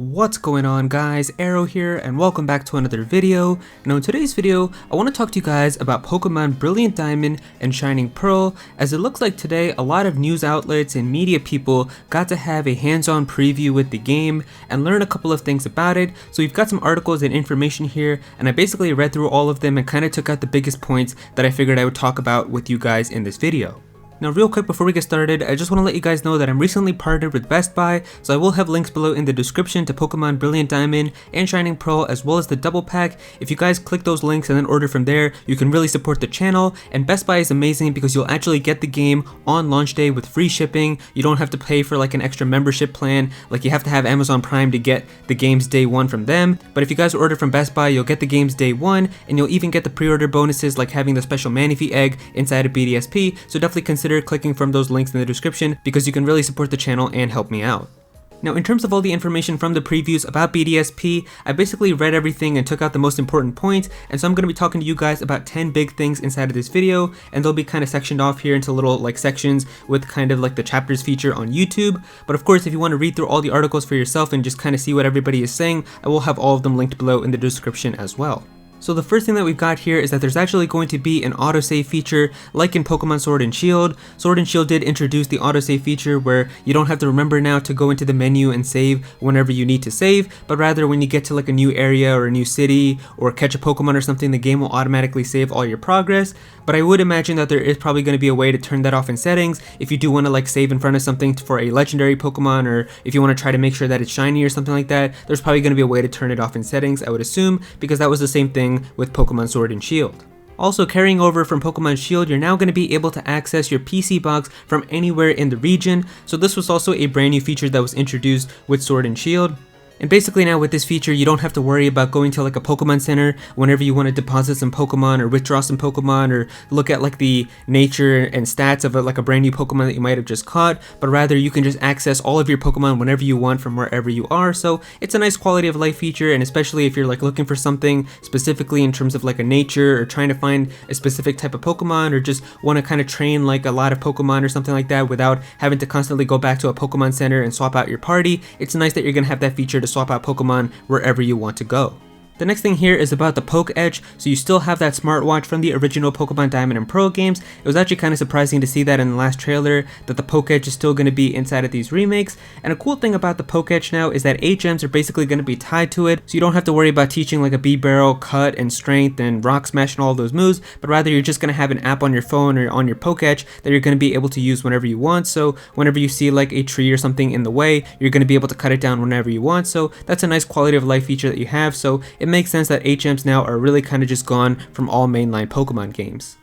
What's going on, guys? Aero here, and welcome back to another video. Now in today's video, I want to talk to you guys about Pokemon Brilliant Diamond and Shining Pearl, as it looks like today a lot of news outlets and media people got to have a hands-on preview with the game and learn a couple of things about it. So we've got some articles and information here, and I basically read through all of them and kind of took out the biggest points that I figured I would talk about with you guys in this video. Now real quick before we get started, I just want to let you guys know that I'm recently partnered with Best Buy, so I will have links below in the description to Pokemon Brilliant Diamond and Shining Pearl, as well as the double pack. If you guys click those links and then order from there, you can really support the channel. And Best Buy is amazing because you'll actually get the game on launch day with free shipping. You don't have to pay for like an extra membership plan, like you have to have Amazon Prime to get the games day one from them. But if you guys order from Best Buy, you'll get the games day one, and you'll even get the pre-order bonuses like having the special Manaphy egg inside of BDSP, so definitely consider clicking from those links in the description because you can really support the channel and help me out. Now in terms of all the information from the previews about BDSP, I basically read everything and took out the most important points, and so I'm going to be talking to you guys about 10 big things inside of this video, and they'll be kind of sectioned off here into little like sections with kind of like the chapters feature on YouTube. But of course, if you want to read through all the articles for yourself and just kind of see what everybody is saying, I will have all of them linked below in the description as well. So the first thing that we've got here is that there's actually going to be an autosave feature like in Pokemon Sword and Shield. Sword and Shield did introduce the autosave feature where you don't have to remember now to go into the menu and save whenever you need to save, but rather when you get to like a new area or a new city or catch a Pokemon or something, the game will automatically save all your progress. But I would imagine that there is probably going to be a way to turn that off in settings if you do want to like save in front of something for a legendary Pokemon, or if you want to try to make sure that it's shiny or something like that. There's probably going to be a way to turn it off in settings, I would assume, because that was the same thing with Pokemon Sword and Shield. Also, carrying over from Pokemon Shield, you're now going to be able to access your PC box from anywhere in the region. So this was also a brand new feature that was introduced with Sword and Shield. And basically now with this feature, you don't have to worry about going to like a Pokemon Center whenever you want to deposit some Pokemon or withdraw some Pokemon or look at like the nature and stats of like a brand new Pokemon that you might have just caught, but rather you can just access all of your Pokemon whenever you want from wherever you are. So it's a nice quality of life feature, and especially if you're like looking for something specifically in terms of like a nature or trying to find a specific type of Pokemon, or just want to kind of train like a lot of Pokemon or something like that without having to constantly go back to a Pokemon Center and swap out your party. It's nice that you're going to have that feature to swap out Pokemon wherever you want to go. The next thing here is about the Poketch. So you still have that smartwatch from the original Pokemon Diamond and Pearl games. It was actually kind of surprising to see that in the last trailer, that the Poketch is still going to be inside of these remakes. And a cool thing about the Poketch now is that 8 gems are basically going to be tied to it, so you don't have to worry about teaching like a B-Barrel, Cut, and Strength, and Rock Smash, and all those moves, but rather you're just going to have an app on your phone or on your Poketch that you're going to be able to use whenever you want. So whenever you see like a tree or something in the way, you're going to be able to cut it down whenever you want. So that's a nice quality of life feature that you have. So it makes sense that 8 gems now are really kind of just gone from all mainline Pokemon games.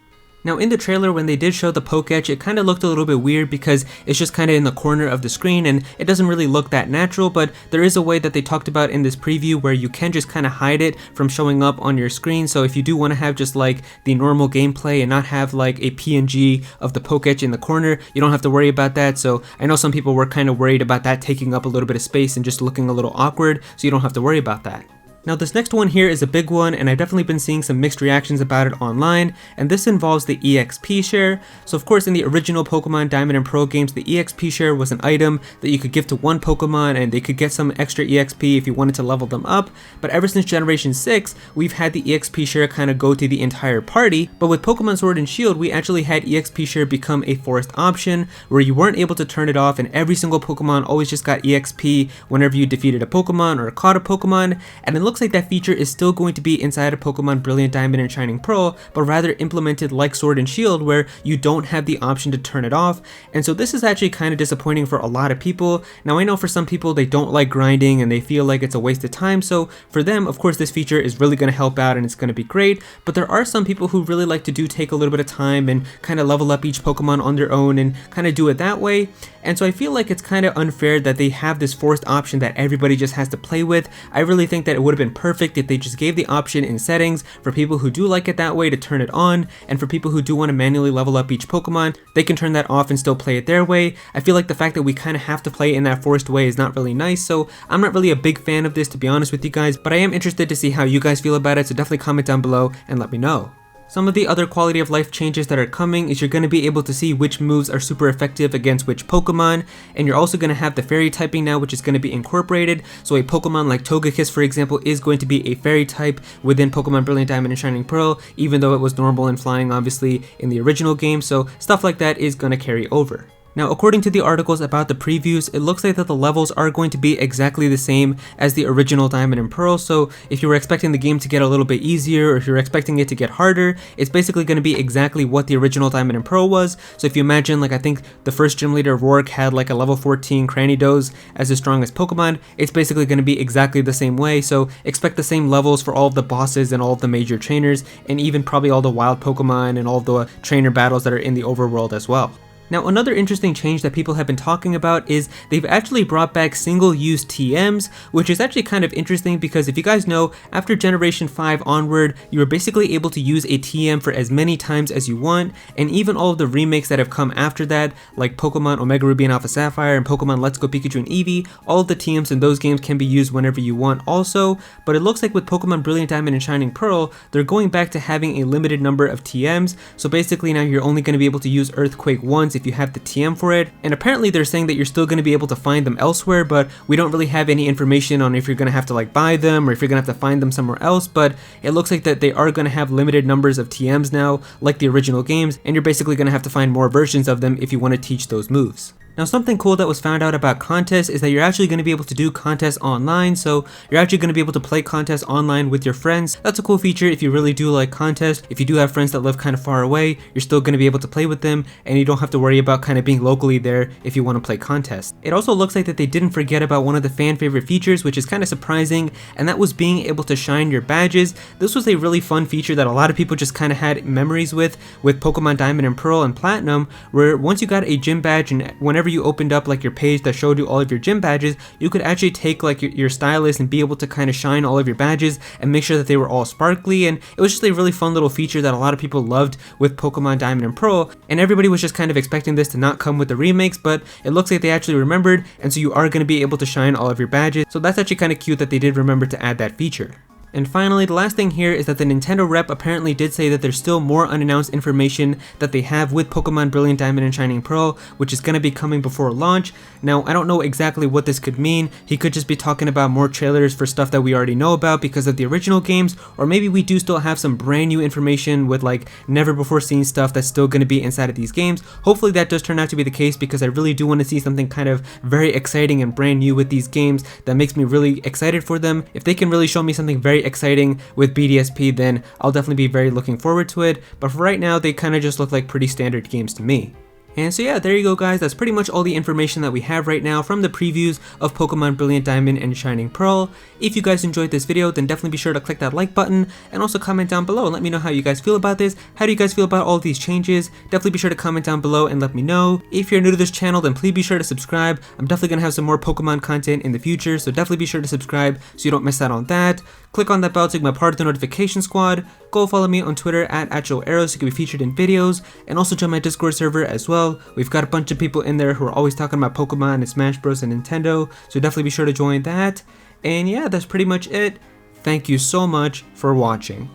Now in the trailer, when they did show the Poketch, it kind of looked a little bit weird because it's just kind of in the corner of the screen and it doesn't really look that natural, but there is a way that they talked about in this preview where you can just kind of hide it from showing up on your screen. So if you do want to have just like the normal gameplay and not have like a PNG of the Poketch in the corner, you don't have to worry about that. So I know some people were kind of worried about that taking up a little bit of space and just looking a little awkward, so you don't have to worry about that. Now this next one here is a big one, and I've definitely been seeing some mixed reactions about it online, and this involves the EXP Share. So of course in the original Pokemon Diamond and Pearl games, the EXP Share was an item that you could give to one Pokemon and they could get some extra EXP if you wanted to level them up. But ever since Generation 6, we've had the EXP Share kind of go to the entire party, but with Pokemon Sword and Shield, we actually had EXP Share become a forced option where you weren't able to turn it off, and every single Pokemon always just got EXP whenever you defeated a Pokemon or caught a Pokemon. And it looks like that feature is still going to be inside of Pokemon Brilliant Diamond and Shining Pearl, but rather implemented like Sword and Shield where you don't have the option to turn it off. And so this is actually kind of disappointing for a lot of people. Now I know for some people they don't like grinding and they feel like it's a waste of time, so for them of course this feature is really going to help out and it's going to be great. But there are some people who really like to take a little bit of time and kind of level up each Pokemon on their own and kind of do it that way. And so I feel like it's kind of unfair that they have this forced option that everybody just has to play with. I really think that it would have been perfect if they just gave the option in settings for people who do like it that way to turn it on, and for people who do want to manually level up each Pokemon, they can turn that off and still play it their way. I feel like the fact that we kind of have to play it in that forced way is not really nice, so I'm not really a big fan of this, to be honest with you guys, but I am interested to see how you guys feel about it, so definitely comment down below and let me know. Some of the other quality of life changes that are coming is you're going to be able to see which moves are super effective against which Pokemon, and you're also going to have the fairy typing now, which is going to be incorporated. So a Pokemon like Togekiss, for example, is going to be a fairy type within Pokemon Brilliant Diamond and Shining Pearl, even though it was normal and flying obviously in the original game, so stuff like that is going to carry over. Now, according to the articles about the previews, it looks like that the levels are going to be exactly the same as the original Diamond and Pearl, so if you were expecting the game to get a little bit easier, or if you're expecting it to get harder, it's basically going to be exactly what the original Diamond and Pearl was. So if you imagine, like, I think the first gym leader, Rourke, had like a level 14 Cranidos as his strongest Pokemon, it's basically going to be exactly the same way, so expect the same levels for all of the bosses and all of the major trainers, and even probably all the wild Pokemon and all the trainer battles that are in the overworld as well. Now, another interesting change that people have been talking about is they've actually brought back single-use TMs, which is actually kind of interesting because if you guys know, after Generation 5 onward, you were basically able to use a TM for as many times as you want, and even all of the remakes that have come after that, like Pokemon Omega Ruby and Alpha Sapphire and Pokemon Let's Go Pikachu and Eevee, all of the TMs in those games can be used whenever you want also, but it looks like with Pokemon Brilliant Diamond and Shining Pearl, they're going back to having a limited number of TMs, so basically now you're only going to be able to use Earthquake once if you have the TM for it, and apparently they're saying that you're still going to be able to find them elsewhere, but we don't really have any information on if you're going to have to like buy them or if you're going to have to find them somewhere else, but it looks like that they are going to have limited numbers of TMs now, like the original games, and you're basically going to have to find more versions of them if you want to teach those moves. Now, something cool that was found out about contests is that you're actually going to be able to do contests online, so you're actually going to be able to play contests online with your friends. That's a cool feature if you really do like contests. If you do have friends that live kind of far away, you're still going to be able to play with them, and you don't have to worry about kind of being locally there if you want to play contests. It also looks like that they didn't forget about one of the fan favorite features, which is kind of surprising, and that was being able to shine your badges. This was a really fun feature that a lot of people just kind of had memories with Pokemon Diamond and Pearl and Platinum, where once you got a gym badge and whenever you opened up like your page that showed you all of your gym badges, you could actually take like your stylus and be able to kind of shine all of your badges and make sure that they were all sparkly, and it was just a really fun little feature that a lot of people loved with Pokemon Diamond and Pearl, and everybody was just kind of expecting this to not come with the remakes, but it looks like they actually remembered, and so you are going to be able to shine all of your badges, so that's actually kind of cute that they did remember to add that feature. And finally, the last thing here is that the Nintendo rep apparently did say that there's still more unannounced information that they have with Pokemon Brilliant Diamond and Shining Pearl, which is going to be coming before launch. Now, I don't know exactly what this could mean. He could just be talking about more trailers for stuff that we already know about because of the original games, or maybe we do still have some brand new information with like never before seen stuff that's still going to be inside of these games. Hopefully that does turn out to be the case because I really do want to see something kind of very exciting and brand new with these games that makes me really excited for them. If they can really show me something very exciting with BDSP, then I'll definitely be very looking forward to it, but for right now they kind of just look like pretty standard games to me. And so yeah, there you go guys, that's pretty much all the information that we have right now from the previews of Pokemon Brilliant Diamond and Shining Pearl. If you guys enjoyed this video, then definitely be sure to click that like button and also comment down below and let me know how you guys feel about this. How do you guys feel about all of these changes? Definitely be sure to comment down below and let me know. If you're new to this channel, then please be sure to subscribe. I'm definitely going to have some more Pokemon content in the future, so definitely be sure to subscribe so you don't miss out on that. Click on that bell to become a part of the notification squad. Go follow me on Twitter at Aero so you can be featured in videos, and also join my Discord server as well. We've got a bunch of people in there who are always talking about Pokemon and Smash Bros and Nintendo, so definitely be sure to join that. And yeah, that's pretty much it. Thank you so much for watching.